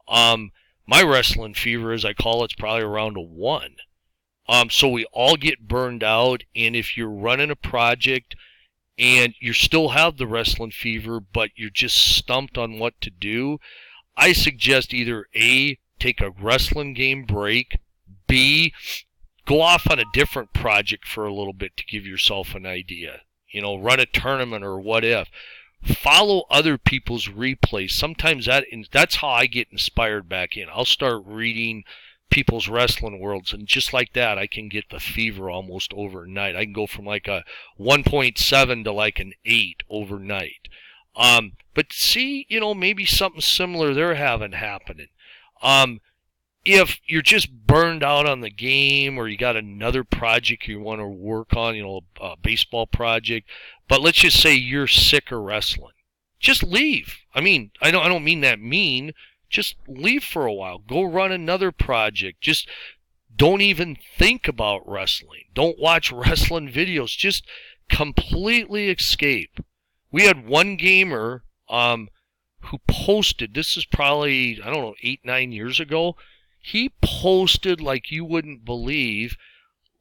My wrestling fever, as I call it, is probably around a 1. So we all get burned out, and if you're running a project and you still have the wrestling fever, but you're just stumped on what to do, I suggest either A, take a wrestling game break, B, go off on a different project for a little bit to give yourself an idea. Run a tournament or what if. Follow other people's replays. Sometimes that's how I get inspired back in. I'll start reading people's wrestling worlds, and just like that, I can get the fever almost overnight. I can go from like a 1.7 to like an 8 overnight. But see, maybe something similar they're having happening. If you're just burned out on the game, or you got another project you want to work on, a baseball project, but let's just say you're sick of wrestling, just leave. I mean, I don't mean that mean. Just leave for a while. Go run another project. Just don't even think about wrestling. Don't watch wrestling videos. Just completely escape. We had one gamer who posted, this is probably, 8, 9 years ago. He posted like you wouldn't believe.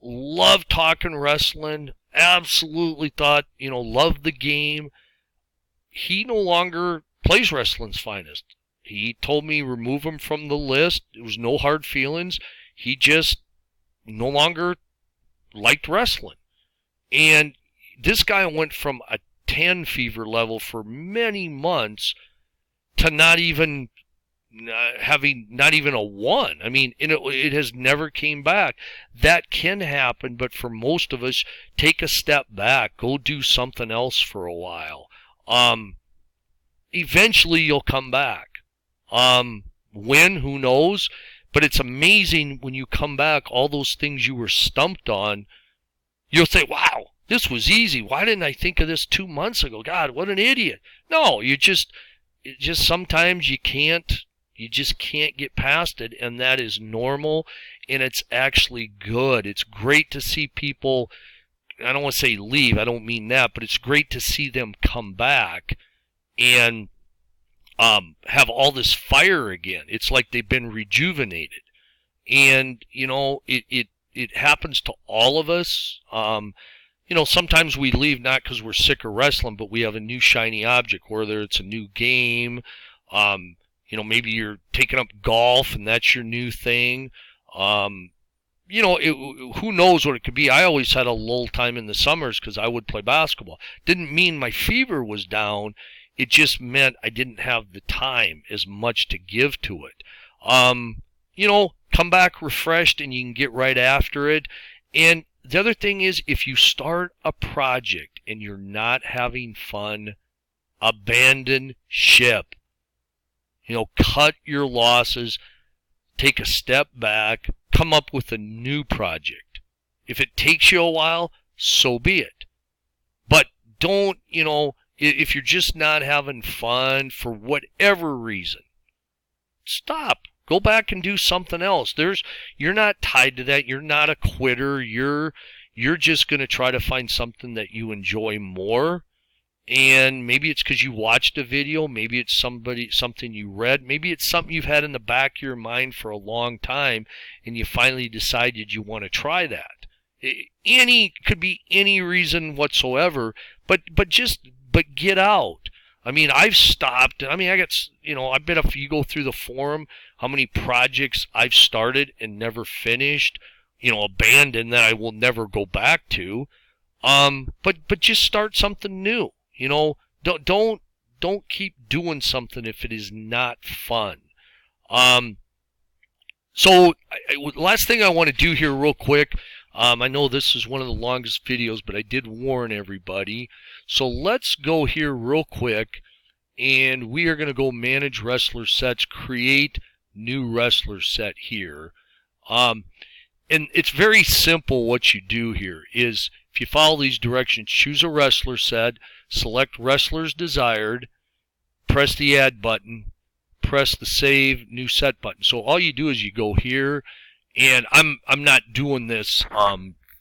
Loved talking wrestling. Absolutely thought, loved the game. He no longer plays Wrestling's Finest. He told me remove him from the list. There was no hard feelings. He just no longer liked wrestling. And this guy went from a 10 fever level for many months to not even having not even a 1. I mean, it has never came back. That can happen, but for most of us, take a step back. Go do something else for a while. Eventually you'll come back. When, who knows? But it's amazing when you come back, all those things you were stumped on, you'll say, wow, this was easy. Why didn't I think of this 2 months ago? God, what an idiot. No, just sometimes you just can't get past it, and that is normal, and it's actually good. It's great to see people, I don't want to say leave, I don't mean that, but it's great to see them come back and have all this fire again. It's like they've been rejuvenated. And, it happens to all of us. sometimes we leave not because we're sick of wrestling, but we have a new shiny object, whether it's a new game. Maybe you're taking up golf and that's your new thing. Who knows what it could be. I always had a lull time in the summers because I would play basketball. Didn't mean my fever was down. It just meant I didn't have the time as much to give to it. Come back refreshed and you can get right after it. And the other thing is, if you start a project and you're not having fun, abandon ship. Cut your losses, take a step back, come up with a new project. If it takes you a while, so be it. But don't, if you're just not having fun for whatever reason, stop. Go back and do something else. You're not tied to that. You're not a quitter. You're just going to try to find something that you enjoy more. And maybe it's because you watched a video. Maybe it's something you read. Maybe it's something you've had in the back of your mind for a long time, and you finally decided you want to try that. Could be any reason whatsoever, but get out. I've stopped. I bet if you go through the forum, how many projects I've started and never finished, abandoned that I will never go back to. But just start something new. Don't keep doing something if it is not fun. So last thing I want to do here real quick. I know this is one of the longest videos, but I did warn everybody. So let's go here real quick, and we are going to go manage wrestler sets, create new wrestler set here. And it's very simple. What you do here is, if you follow these directions, choose a wrestler set, select wrestlers desired, press the add button, press the save new set button. So all you do is you go here, and I'm not doing this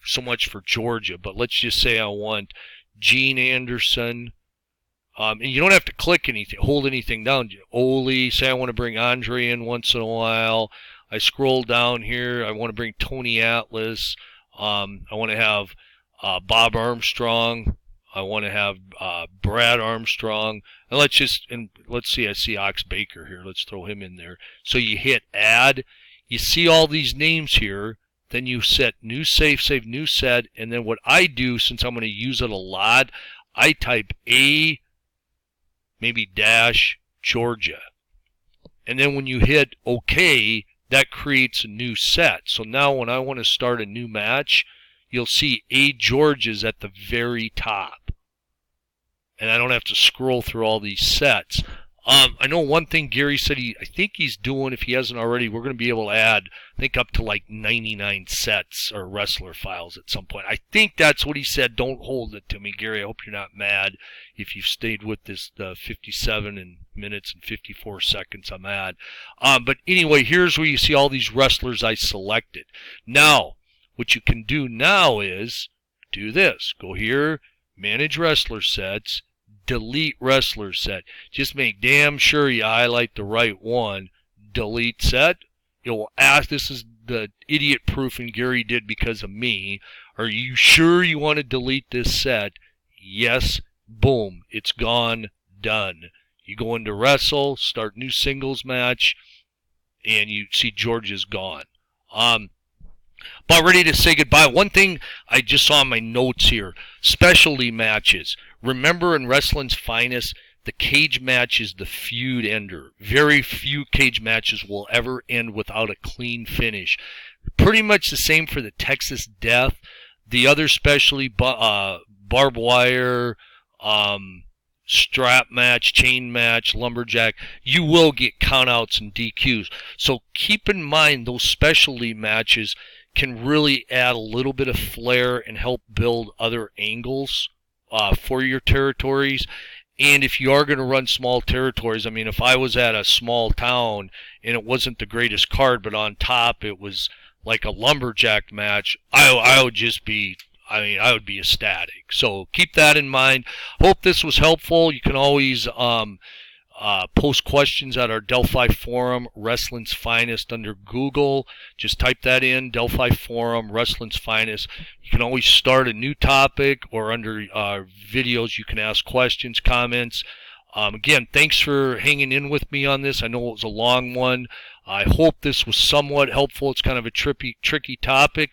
so much for Georgia, but let's just say I want Gene Anderson, and you don't have to click anything, hold anything down. Ole, say I want to bring Andre in once in a while. I scroll down here. I want to bring Tony Atlas. I want to have Bob Armstrong. I want to have Brad Armstrong. And let's see. I see Ox Baker here. Let's throw him in there. So you hit add. You see all these names here. Then you set new save new set. And then what I do, since I'm going to use it a lot, I type A, maybe dash Georgia. And then when you hit OK, that creates a new set. So now when I want to start a new match, you'll see A Georgia's at the very top. And I don't have to scroll through all these sets. I know one thing Gary said I think he's doing, if he hasn't already, we're going to be able to add, I think, up to like 99 sets or wrestler files at some point. I think that's what he said. Don't hold it to me, Gary. I hope you're not mad if you've stayed with this 57 minutes and 54 seconds I'm at. But anyway, here's where you see all these wrestlers I selected. Now, what you can do now is do this. Go here, manage wrestler sets, delete wrestler set. Just make damn sure you highlight the right one. Delete set. It will ask, this is the idiot proofing Gary did because of me. Are you sure you want to delete this set? Yes. Boom. It's gone. Done. You go into wrestle, start new singles match, and you see Georgia's gone. About ready to say goodbye. One thing I just saw in my notes here, specialty matches. Remember, in wrestling's finest, the cage match is the feud ender. Very few cage matches will ever end without a clean finish. Pretty much the same for the Texas Death. The other specialty, barbed wire, strap match, chain match, lumberjack, you will get countouts and DQs. So keep in mind those specialty matches can really add a little bit of flair and help build other angles for your territories. And if you are going to run small territories, I mean, if I was at a small town and it wasn't the greatest card, but on top it was like a lumberjack match, I would just be, I would be ecstatic. So keep that in mind. Hope this was helpful. You can always Post questions at our Delphi forum, Wrestling's Finest, under Google. Just type that in, Delphi forum, Wrestling's Finest. You can always start a new topic, or under videos you can ask questions, comments. Again, thanks for hanging in with me on this. I know it was a long one. I hope this was somewhat helpful. It's kind of a tricky topic.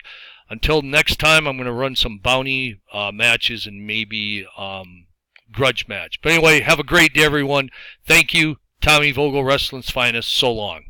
Until next time, I'm going to run some bounty matches and maybe grudge match. But anyway, have a great day, everyone. Thank you. Tommy Vogel, Wrestling's Finest. So long.